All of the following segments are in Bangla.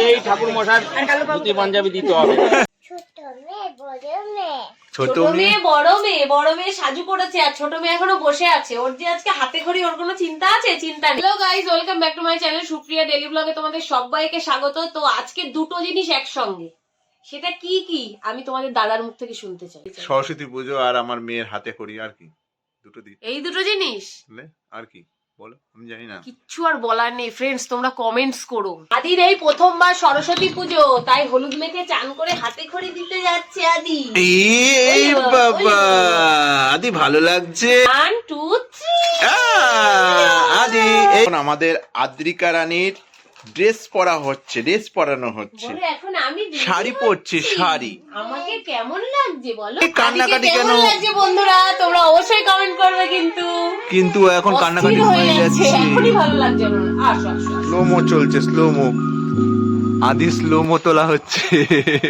এই ঠাকুর মশাই ধুতি পাঞ্জাবি দিতে হবে। ছোট মেয়ে বড় মেয়ে, বড় মেয়ে সাজু করেছে আর ছোট মেয়ে এখনো বসে আছে। ওর যে আজকে হাতে খড়ি, ওর কোনো চিন্তা আছে? চিন্তা নেই। Hello guys, welcome back to my channel Supriya daily ব্লগে তোমাদের সবাইকে স্বাগত। তো আজকে দুটো জিনিস একসঙ্গে, সেটা কি কি আমি তোমাদের দাদার মুখ থেকে শুনতে চাই। সরস্বতী পুজো আর আমার মেয়ের হাতে করি, আর কি দুটো দিন, এই দুটো জিনিস আর কি বলো, আমি জানি না, কিচ্ছু আর বলার নেই। ফ্রেন্ডস, তোমরা কমেন্টস করো। আদির এই প্রথমবার সরস্বতী পুজো, তাই হলুদ মেখে চান করে হাতে খড়ি দিতে যাচ্ছে আদি। এই বাবা, আদি ভালো লাগছে। 1 2 3 আদি এখন আমাদের আদ্রিকা রানীর ড্রেস পরা হচ্ছে, ড্রেস পরানো হচ্ছে, এখন আমি শাড়ি পরছে, শাড়ি। আমাকে কেমন লাগছে বলো? কান্নাকাটি কেন লাগছে বন্ধুরা? তোমরা অবশ্যই কমেন্ট করবে। কিন্তু এখন কান্নাকাটি হয়ে যাচ্ছে, এখনই ভালো লাগছে না। আসো আসো, স্লোমো চলছে, স্লোমো। আদি স্লোমো তোলা হচ্ছে,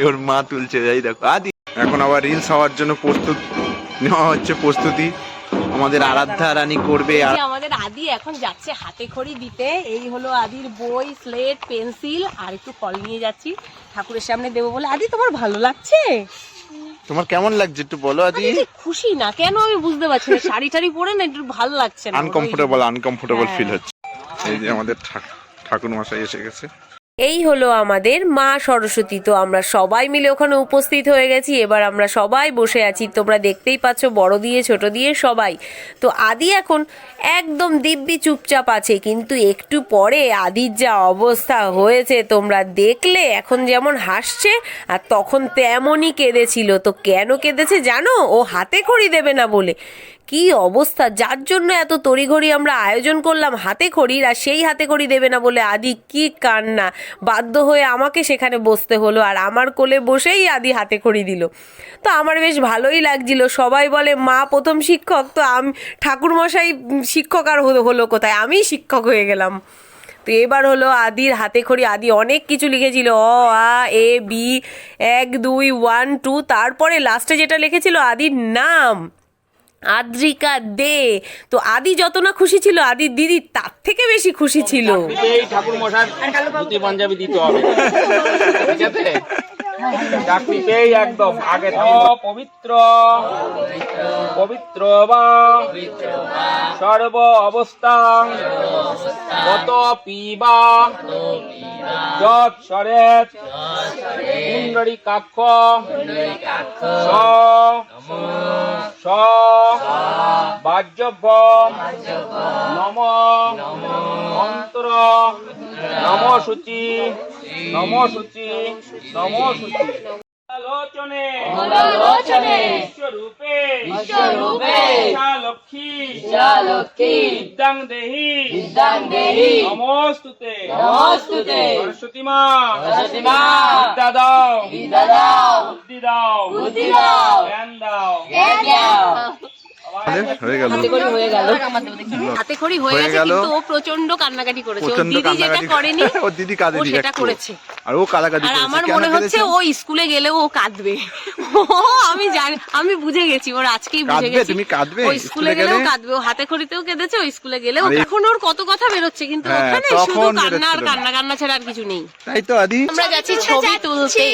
ওর মা তুলছে, যাই দেখো। আদি এখন আবার রিলস হওয়ার জন্য প্রস্তুত নেওয়া হচ্ছে, প্রস্তুতি আমাদের আরাধ্যা রানী করবে। আমাদের আদি এখন যাচ্ছে হাতে খড়ি দিতে। এই হলো আদির বই, স্লেট, পেন্সিল আর একটু ফল নিয়ে যাচ্ছি ঠাকুরের সামনে দেবো বলে। আদি তোমার ভালো লাগছে? তোমার কেমন লাগছে একটু বলো আদি। খুশি না কেন আমি বুঝতে পারছি না। শাড়ি টাড়ি পরে না একটু ভালো লাগছে না, আনকমফোর্টেবল ফিল হচ্ছে। এই যে আমাদের ঠাকুর মশাই এসে গেছে। এই হলো আমাদের মা সরস্বতী। তো আমরা সবাই মিলে ওখানে উপস্থিত হয়ে গেছি। এবার আমরা সবাই বসে আছি, তোমরা দেখতেই পাচ্ছ, বড় দিয়ে ছোট দিয়ে সবাই। তো আদি এখন একদম দিব্যি চুপচাপ আছে, কিন্তু একটু পরে আদির যা অবস্থা হয়েছে তোমরা দেখলে। এখন যেমন হাসছে আর তখন তেমনই কেঁদেছিল। তো কেন কেঁদেছে জানো? ও হাতে খড়ি দেবে না বলে। কি অবস্থা, যার জন্য এত তড়িঘড়ি আমরা আয়োজন করলাম হাতে খড়ির, আর সেই হাতে খড়ি দেবে না বলে আদি কি কান্না। বাধ্য হয়ে আমাকে সেখানে বসতে হলো, আর আমার কোলে বসেই আদি হাতে খড়ি দিল। তো আমার বেশ ভালোই লাগছিল। সবাই বলে মা প্রথম শিক্ষক, তো আমি ঠাকুরমশাই শিক্ষক আর হলো কোথায়, আমি শিক্ষক হয়ে গেলাম। তো এবার হলো আদির হাতে খড়ি। আদি অনেক কিছু লিখেছিল, অ আ এ বি 1 2 1 2, তারপরে লাস্টে যেটা লিখেছিল আদির নাম আদ্রিকা দে। তো আদি যত না খুশি ছিল, আদির দিদি তার থেকে বেশি খুশি ছিল। এই ঠাকুর মশাই ধুতি পাঞ্জাবি দিতে হবে, ঠিক আছে? চাকরিতেই একদম আগে পবিত্র পবিত্র বা সর্ব অবস্থা কত পিবা যত সরেত কুণ্ডরী কাক্ষ স বাজ্যভ নম অন্তর নম শুচি নম শুচি নম শুচি আলোচনে বিশ্বরূপে লক্ষ্মী বিদ্যাং দেহি নমস্তুতে সরস্বতী মা বিদ্যা দাও বুদ্ধি দাও জ্ঞান দাও। হাতে খড়ি হয়ে গেছে, কিন্তু ও প্রচন্ড কান্নাকাটি করেছে। ওর দিদি যেটা করেনি, ওর দিদি কাঁদে ও সেটা করেছে। আর ও কাঁদাকাটি আর করেছে। আমার মনে হচ্ছে ও স্কুলে গেলেও ও কাঁদবে। আমি জানি, আমি বুঝে গেছি, ওর আজকেই বুঝে গেছি। তুমি কাঁদবে, ও স্কুলে গেলেও কাঁদবে, ও হাতে খড়িতেও কেঁদেছে, ও স্কুলে গেলেও। এখন ওর কত কথা বেরোচ্ছে, কিন্তু ওখানে শুধু কান্না আর কান্না ছাড়া আর কিছু নেই। তাই তো আদি আমরা যাচ্ছি ছবি তুলতে।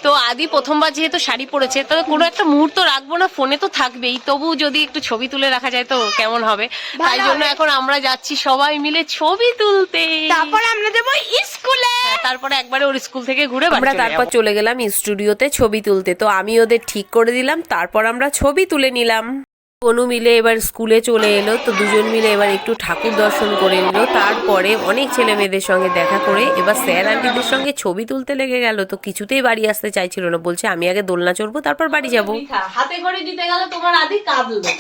তো আদি প্রথমবার যেহেতু শাড়ি পরেছে, তো কোনো একটা মুহূর্ত রাখবো না, ফোনে তো থাকবেই, তবু যদি একটু ছবি তুলে রাখা যায় তো কেমন হবে। তাই জন্য এখন আমরা যাচ্ছি সবাই মিলে ছবি তুলতে। তারপরে আমরা যাবো স্কুলে, তারপরে একবারে ওর স্কুল থেকে ঘুরে আমরা তারপর চলে গেলাম স্টুডিওতে ছবি তুলতে। তো আমি ওদের ঠিক করে দিলাম, তারপর আমরা ছবি তুলে নিলাম। অনু মিলে এবার স্কুলে চলে এলো। তো দুজন মিলে এবার একটু ঠাকুর দর্শন করে নিল। তারপরে অনেক ছেলে মেয়েদের সঙ্গে দেখা করে এবার স্যার আন্টিদের সঙ্গে ছবি তুলতে লেগে গেল। তো কিছুতেই বাড়ি আসতে চাইছিল না, বলছে আমি আগে দোলনা চড়বো তারপর বাড়ি যাবো। হাতে করে দিতে গেল, তোমার আদি কাঁদলো।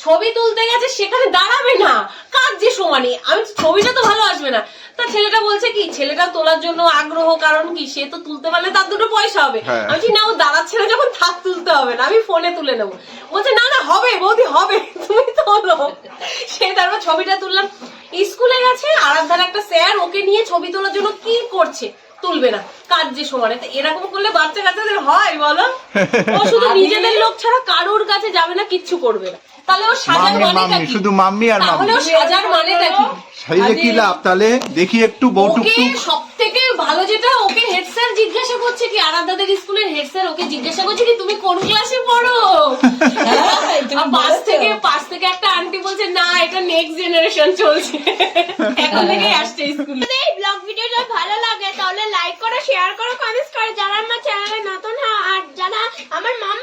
ছবি তুলতে গেছে সেখানে দাঁড়াবে না, কাঁদছে সমানে। আমি ছবিটা তো ভালো আসবে না। তা ছেলেটা বলছে কি, ছেলেটা তোলার জন্য আগ্রহ, কারণ কি সে তো তুলতে পারলে তার দুটো পয়সা হবে। আমি না, ও দাঁড়াচ্ছে না যখন, থাক তুলতে হবে না, আমি ফোনে তুলে নেবো। বলছে না না হবে বৌদি হবে, তুমি তোলো। সে তারপর ছবিটা তুললাম। স্কুলে গেছে, আরাধ্যার একটা স্যার ওকে নিয়ে ছবি তোলার জন্য কি করছে, তুলবে না, কাজ যে সমানে। এরকম করলে বাচ্চা কাচ্চাদের হয় বলো? ও শুধু নিজেদের লোক ছাড়া কারোর কাছে যাবে না, কিচ্ছু করবে না। তাহলে ও সাজার মানেটা কি? শুধু মাম্মি আর তাহলে ও সাজার মানেটা কি? সাইজে কি লাভ তাহলে? দেখি একটু বউটুক ওকে সব থেকে ভালো যেটা, ওকে হেড স্যার জিজ্ঞাসা করছে কি, আরাধ্যাদের স্কুলের হেড স্যার ওকে জিজ্ঞাসা করছে কি তুমি কোন ক্লাসে পড়ো। আর পাশ থেকে একটা আন্টি বলছে না এটা নেক্সট জেনারেশন চলছে, এখন থেকেই আসছে স্কুলে। এই ব্লগ ভিডিওটা ভালো লাগে তাহলে লাইক করো, শেয়ার করো, কমেন্টস করো। যারা আমার চ্যানেলে নতুন আর যারা আমার মামা